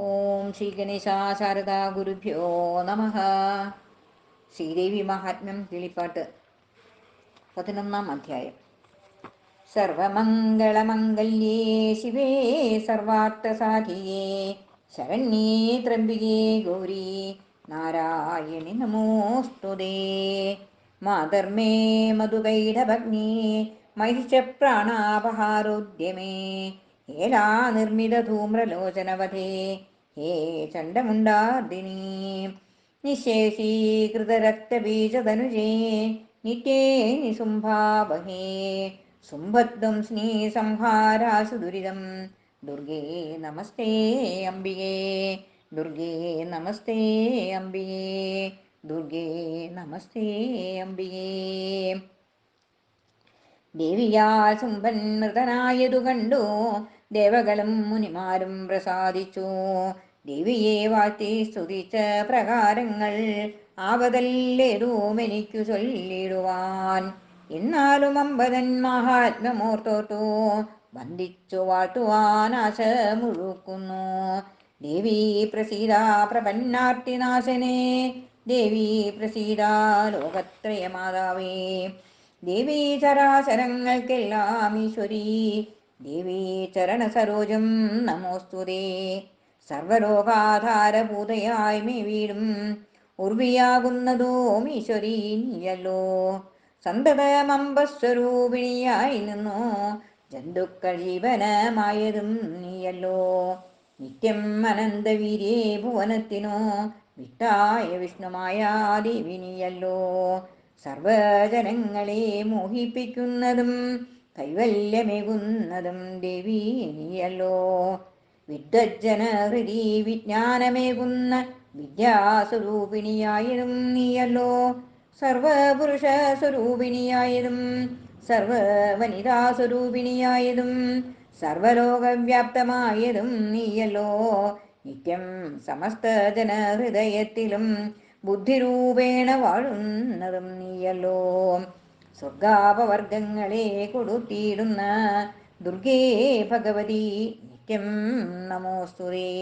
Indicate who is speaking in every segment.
Speaker 1: ഓം ശ്രീ ഗണേശ ശാരദാ ഗുരുഭ്യോ നമ. ശ്രീദേവി മഹാത്മ്യം കിളിപ്പാട്ട് 11-ാം അധ്യായം. സർവമംഗളമംഗല്യേ ശിവേ സർവാർത്ഥസാധികേ ശരണ്യേ ത്രംബികേ ഗൗരി നാരായണി നമോസ്തുതേ. മാതർമേ മധുകൈടഭഗ്നേ മഹിഷപ്രാണാപഹാരോദ്യമേ ഹേലാ നിർമ്മിതധൂമ്രലോചനവധേ ഹേ ചണ്ഡമുണ്ടാർദിനീ. നിശേഷീകൃതരക്തബീജതനുജേ നിത്യേ നിസുംഭാവഹേ സുംഭദ്വംസ്നീ സംഹാരാശു ദുരിതം ദുർഗേ നമസ്തേ അംബികേ. ദുർഗേ നമസ്തേ അംബികേ. ദുർഗേ നമസ്തേ അംബികേ. ദേവിയാൽ ശുംഭൻ മൃതനായതു കണ്ടു ദേവകളും മുനിമാരും പ്രസാദിച്ചു. ദേവിയെ വാഴ്ത്തി സ്തുതിച്ച പ്രകാരങ്ങൾ ആവതല്ലേതുമെനിക്കു ചൊല്ലിടുവാൻ. എന്നാലും അമ്പതൻ മഹാത്മ്യമോർത്തോർത്തു വന്ദിച്ചു വാഴ്ത്തുവാൻ ആശ മുഴുക്കുന്നു. ദേവി പ്രസീദ പ്രപന്നാർത്തിനാശനേ. ദേവി പ്രസീദ ലോകത്രയമാതാവേ. ദേവീ ചരാചരങ്ങൾക്കെല്ലാം ഈശ്വരീ. ദേവീ ചരണസരോജം നമോസ്തുതേ. സർവലോകാധാരഭൂതയായി മേ വീടും ഉർവിയാകുന്നതോം ഈശ്വരീ നീയല്ലോ. സന്തതമമ്പസ്വരൂപിണിയായി നിന്നു ജന്തുക്കൾ ജീവനമായതും നീയല്ലോ. നിത്യം അനന്തവീര്യേ ഭുവനത്തിനോ വിട്ടായ വിഷ്ണുമായ ദേവി നീയല്ലോ. സർവജനങ്ങളെ മോഹിപ്പിക്കുന്നതും കൈവല്യമേകുന്നതും ദേവി നീയല്ലോ. വിദ്വജ്ജനഹൃദി വിജ്ഞാനമേകുന്ന വിദ്യാസ്വരൂപിണിയായതും നീയല്ലോ. സർവപുരുഷ സ്വരൂപിണിയായതും സർവവനിതാസ്വരൂപിണിയായതും സർവലോകവ്യാപ്തമായതും നീയല്ലോ. നിത്യം സമസ്ത ജനഹൃദയത്തിലും ബുദ്ധിരൂപേണ വാഴുന്നതും നീയല്ലോ. സ്വർഗാപവർഗങ്ങളെ കൊടുത്തിടുന്ന ദുർഗേ ഭഗവതി നിത്യം നമോസ്തുതേ.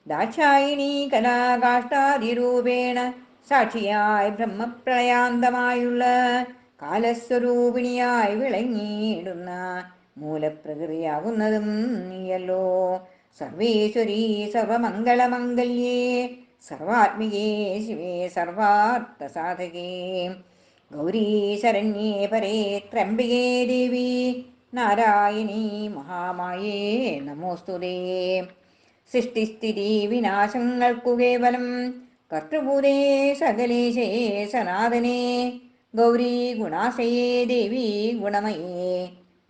Speaker 1: ദാക്ഷായിണീ കലാകാഷ്ടാദിരൂപേണ സാക്ഷിയായി ബ്രഹ്മപ്രളയാന്തമായുള്ള കാലസ്വരൂപിണിയായി വിളങ്ങിയിടുന്ന മൂലപ്രകൃതിയാകുന്നതും നീയല്ലോ. സർവേശ്വരീ സർവമംഗളമംഗല്യേ സർവാത്മികേ ശിവേ സർവാർത്ഥസാധകേ ഗൗരീ ശരണ്യേ പരേ ത്രംബികേ ദേവി നാരായണീ മഹാമായേ നമോസ്തുതേ. സൃഷ്ടിസ്ഥിതി വിനാശങ്ങൾക്കു കേവലം കർത്തൃഭൂതേ സകലേശേ സനാതനേ ഗൗരീ ഗുണാശ്രയേ ദേവി ഗുണമയേ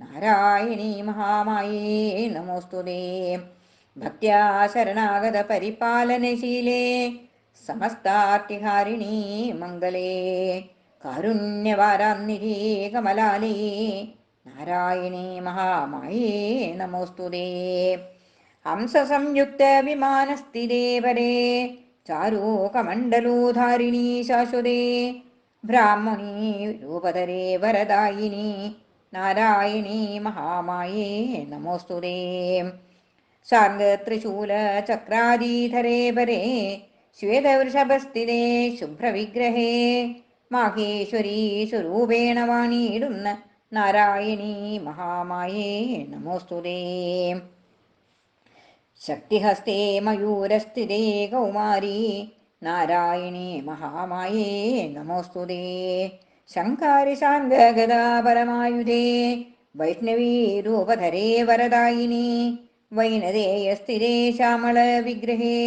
Speaker 1: നാരായണീ മഹാമായേ നമോസ്തുതേ. ഭക്ത്യാ ശരണാഗത പരിപാലനശീലേ സമസ്താർത്തിഹാരിണീ മംഗളേ കാരുണ്യവാരാന്നിധേ കമലാലേ നാരായണീ മഹാമായേ നമോസ്തുതേ. ഹംസസംയുക്ത വിമാനസ്ഥിതേ പരേ ചാരൂകമണ്ഡലോധാരിണീ ശാശ്വതേ ബ്രാഹ്മണീ രൂപധരേ വരദായിനി നാരായണീ മഹാമായേ നമോസ്തുതേ. ശാർഗത്രിശൂല ചക്രാദീധരേ പരേ ശ്വേതവൃഷഭസ്ഥിതേ ശുഭ്രവിഗ്രഹേ മാഹേശ്വരീ സ്വരൂപേണ വാണിയിടുന്ന നാരായണീ മഹാമായേ നമോസ്തുതേ. ശക്തിഹസ്തേ മയൂരസ്ഥിതേ കൗമാരീ നാരായണീ മഹാമായേ നമോസ്തുതേ. ശങ്കാരി ശാർഗഗദാ പരമായുധേ വൈഷ്ണവീ രൂപധരേ വരദായിനി വൈനതേയസ്ഥിരേ ശ്യാമള വിഗ്രഹേ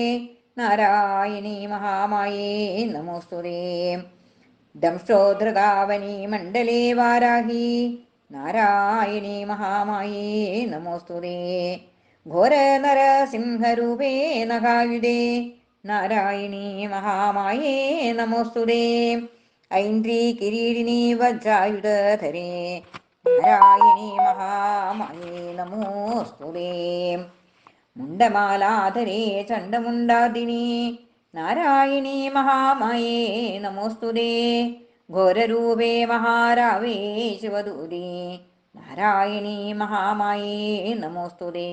Speaker 1: നാരായണീ മഹാമായേ നമോസ്തുതേ. ദംഷ്ടോധൃതാവനീ മണ്ഡലേ വാരാഹി നാരായണീ മഹാമായേ നമോസ്തുതേ. ഘോരനരസിംഹരൂപേ നഖായുധേ നാരായണീ മഹാമായേ നമോസ്തുതേ. ഐന്ദ്രീ കിരീടിനീ വജ്രായുധധരേ നാരായണീ മഹാമായേ നമോസ്തുതേ. മുണ്ടമാലാധരേ ചണ്ഡമുണ്ടാദിനി നാരായണീ മഹാമായേ നമോസ്തുതേ. ഘോരരൂപേ മഹാരാവേ ശിവദൂതേ നാരായണീ മഹാമായേ നമോസ്തുതേ.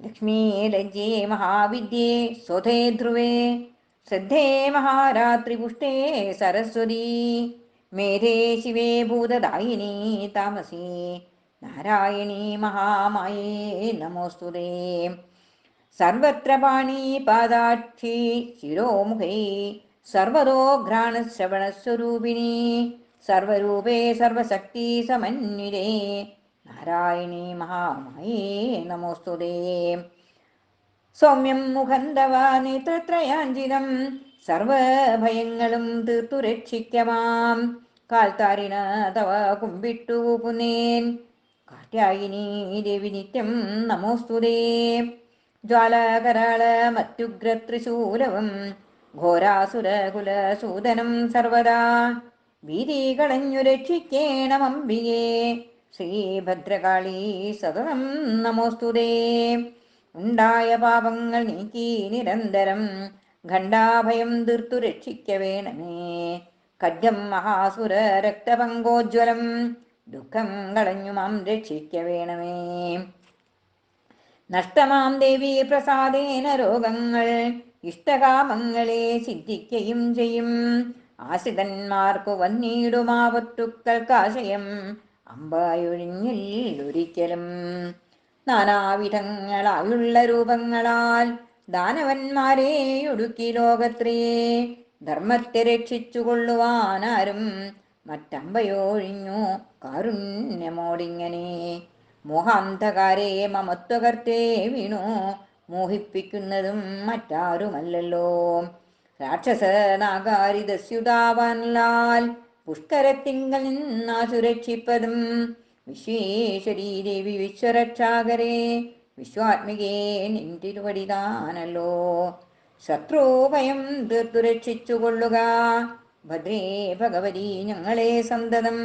Speaker 1: ലക്ഷ്മീ ലജ്ജേ മഹാവിദ്യേ സ്വധേ ധ്രുവേ ശ്രദ്ധേ മഹാരാത്രിപുഷ്ടേ സരസ്വതീ മേധേ ശിവേ ഭൂതദായിനി താമസി നാരായണീ മഹാമായേ നമോസ്തുതേ സർവത്ര പാണീപാദാക്ഷി ശിരോമുഖൈ സർവതോ ഘ്രാണശ്രവണസ്വരൂപിണി സർവരൂപേ സർവശക്തി സമന്വിതേ നാരായണീ മഹാമായേ നമോസ്തുതേ സൗമ്യം മുഖം തവ നേത്രത്രയാഞ്ജിതം സർവഭയങ്ങളും തീർത്തു രക്ഷിക്കമാം കാൽത്താരിണ തവ കുമ്പിട്ടു പുനേൻ കാർത്യായിനി ദേവി നിത്യം നമോസ്തുതേ ജ്വാലകരാള മത്യുഗ്രത്രിശൂലവും ഘോരാസുരകുലസൂദനം സർവദാ ഭീതി കളഞ്ഞു രക്ഷിക്കേണമംബികേ ശ്രീഭദ്രകാളി സതതം നമോസ്തുതേ ഉണ്ടായ പാപങ്ങൾ നീക്കി നിരന്തരം ഖണ്ഡാഭയം തീർത്തു രക്ഷിക്ക വേണമേ ഖഡ്ഗം മഹാസുര രക്തപങ്കോജ്വലം ദുഃഖം കളഞ്ഞു മാം രക്ഷിക്ക വേണമേ നഷ്ടമാം ദേവി പ്രസാദേന രോഗങ്ങൾ ഇഷ്ടകാമങ്ങളെ സിദ്ധിക്കുകയും ചെയ്യും ആശ്രിതന്മാർക്കു വന്നിടുമാവത്തുക്കൾക്കാശയം അമ്പായൊഴിഞ്ഞില്ലൊരിക്കലും നാനാവിധങ്ങളായുള്ള രൂപങ്ങളാൽ ദാനവന്മാരെ ഒടുക്കി ലോകത്രയെ ധർമ്മത്തെ രക്ഷിച്ചുകൊള്ളുവാനാരും മറ്റമ്പയൊഴിഞ്ഞു കാരുണ്യമോടിങ്ങനെ മോഹാന്ധകാരെ മമത്വകർത്തേ വീണു മോഹിപ്പിക്കുന്നതും മറ്റാരുമല്ലല്ലോ രാക്ഷസ നാഗാരിദസ്യുതാവാൻലാൽ പുഷ്കരത്തിങ്കൽ നിന്നാ സുരക്ഷിപ്പതും വിശ്വേശ്വരീ ദേവി വിശ്വരക്ഷാകരെ വിശ്വാത്മികേ നിന്തിരുവടിതാനല്ലോ ശത്രുഭയം തീർത്തു രക്ഷിച്ചുകൊള്ളുക ഭദ്രേ ഭഗവതി ഞങ്ങളെ സന്തതം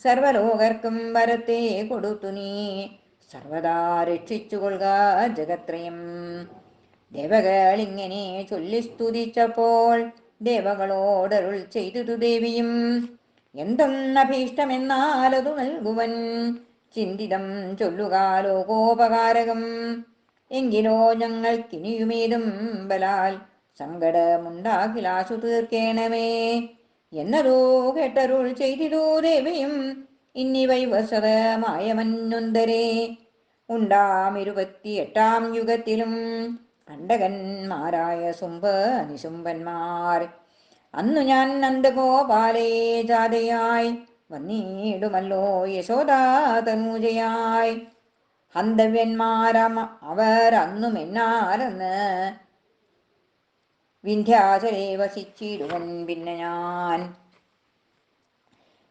Speaker 1: സർവലോകർക്കും വരത്തെ കൊടുത്തു നീ സർവദാ രക്ഷിച്ചുകൊള്ളുക ജഗത്രയം ദേവകളിങ്ങനെ ചൊല്ലി സ്തുതിച്ചപ്പോൾ ദേവകളോടരുൾ ചെയ്തു ദേവിയും എന്തൊന്നഭീഷ്ടമെന്നാലതു നൽകുവൻ ചിന്തിതം ചൊല്ലുക ലോകോപകാരകം എങ്കിലോ ഞങ്ങൾക്കിനിയുമേതും ബലാൽ സങ്കടമുണ്ടാകിലാശു തീർക്കേണമേ എന്നതോ കേട്ടരുൾ ചെയ്തിടൂ ദേവിയും ഇന്നി വൈവസതമായ മന്നൊന്തരെ ഉണ്ടാം 28 യുഗത്തിലും കണ്ടകന്മാരായ സുംഭ നിശുംഭന്മാർ അന്നു ഞാൻ നന്ദഗോപാലേ ജാതയായി വന്നിടുമല്ലോ യശോദാതനൂജയായി ഹന്തവ്യന്മാരാം അവർ അന്നും എന്നാരെന്ന് വിന്ധ്യാചലേ വസിച്ചിടുവൻ പിന്നെ ഞാൻ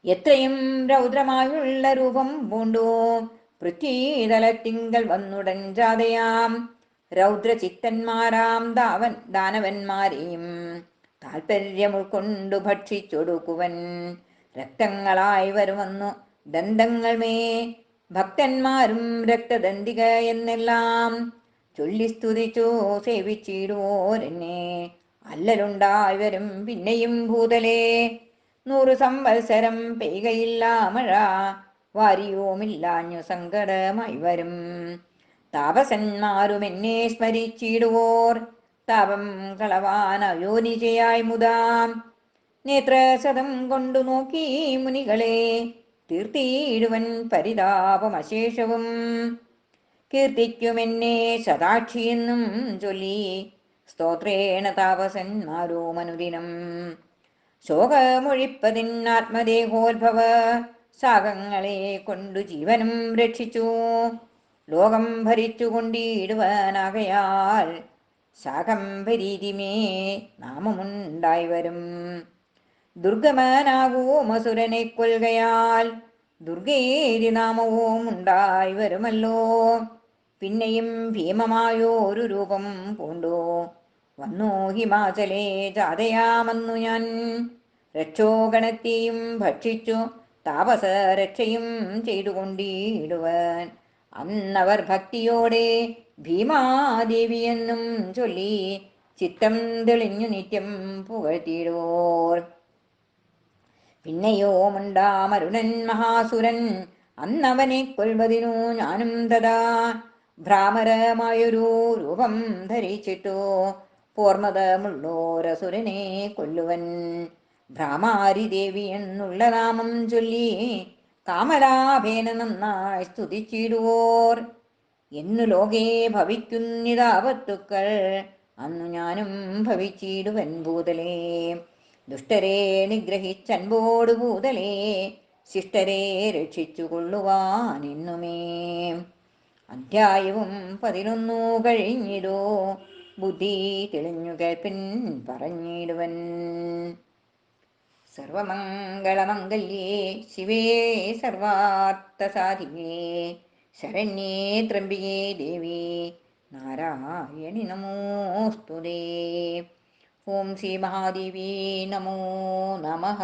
Speaker 1: എത്രയും രൗദ്രമായുള്ള രൂപം പൂണ്ടു പൃഥ്വീതലത്തിങ്കൽ വന്നുടൻ ജാതയാം രൗദ്രചിത്തന്മാരാം ദാനവന്മാരെയും താൽപര്യം ഉൾക്കൊണ്ടു ഭക്ഷിച്ചൊടുക്കുവൻ രക്തങ്ങളായി വരുമെന്നു ദന്തങ്ങൾ മേ ഭക്തന്മാരും രക്തദന്തിക എന്നെല്ലാം ചൊല്ലി സ്തുതിച്ചു സേവിച്ചിടുവോരെന്നെ അല്ലലുണ്ടായി വരും പിന്നെയും ഭൂതലേ 100 സംവത്സരം പെയ്കയില്ല മഴ വാരിയോമില്ലാഞ്ഞു സങ്കടമായി വരും താപസന്മാരും എന്നെ സ്മരിച്ചിടുവോർ താപം കളവാൻ അയോനിജയായി മുതാം നേത്രശതം കൊണ്ടു നോക്കി മുനികളെ തീർത്തിയിടുവൻ പരിതാപമശേഷവും കീർത്തിക്കുമെന്നെ ശതാക്ഷിയെന്നും ചൊല്ലി സ്തോത്രേണ താപസന്മാരോ മനുദിനം ശോകമൊഴിപ്പതിനാത്മദേഹോത്ഭവ ശാഖങ്ങളെ കൊണ്ടു ജീവനും രക്ഷിച്ചു ലോകം ഭരിച്ചുകൊണ്ടിടുവാനാകയാൽ ശാകംഭരീതിമേ നാമമുണ്ടായി വരും ദുർഗമനാകൂ മസുരനെ കൊൽകയാൽ ദുർഗേരി നാമവും ഉണ്ടായി വരുമല്ലോ പിന്നെയും ഭീമമായോ ഒരു രൂപം പൂണ്ടു വന്നു ഹിമാചലേ ജാതയാമന്നു ഞാൻ രക്ഷോഗണത്തെയും ഭക്ഷിച്ചു താപസ രക്ഷയും ചെയ്തുകൊണ്ടിടുവാൻ അന്നവർ ഭക്തിയോടെ ഭീമാദേവിയെന്നും ചൊല്ലി ചിത്തം തെളിഞ്ഞു നിത്യം പുകഴ്ത്തിയിടുവോർ പിന്നെയോ മുണ്ടാമരുണൻ മഹാസുരൻ അന്നവനെ കൊൽവതിനു ഞാനും തഥാ ഭ്രാമരമായൊരു രൂപം ധരിച്ചിട്ടു പോർമതമുള്ളോരസുരനെ കൊല്ലുവൻ. ഭ്രാമാരി ദേവി എന്നുള്ള നാമം ചൊല്ലി കാമലാഭേന നന്നായി സ്തുതിച്ചിടുവോർ. എന്നു ലോകേ ഭവിക്കുന്നിതാപത്തുക്കൾ അന്നു ഞാനും ഭവിച്ചിടുവൻ ഭൂതലേ. ദുഷ്ടരെ നിഗ്രഹിച്ചൻപോടു ഭൂതലേ ശിഷ്ടരെ രക്ഷിച്ചു കൊള്ളുവാനെന്നുമേ. അധ്യായവും 11 കഴിഞ്ഞിടൂ. ബുദ്ധി തെളിഞ്ഞു കേൾപ്പിൻ പറഞ്ഞിടുവൻ. സർവമംഗളമംഗല്യേ ശിവേ സർവാർത്ഥസാധികേ ശരണ്യേ ത്രംബികേ ദേവി നാരായണി നമോസ്തുതേ. ഓം ശ്രീ മഹാദേവി നമോ നമഃ.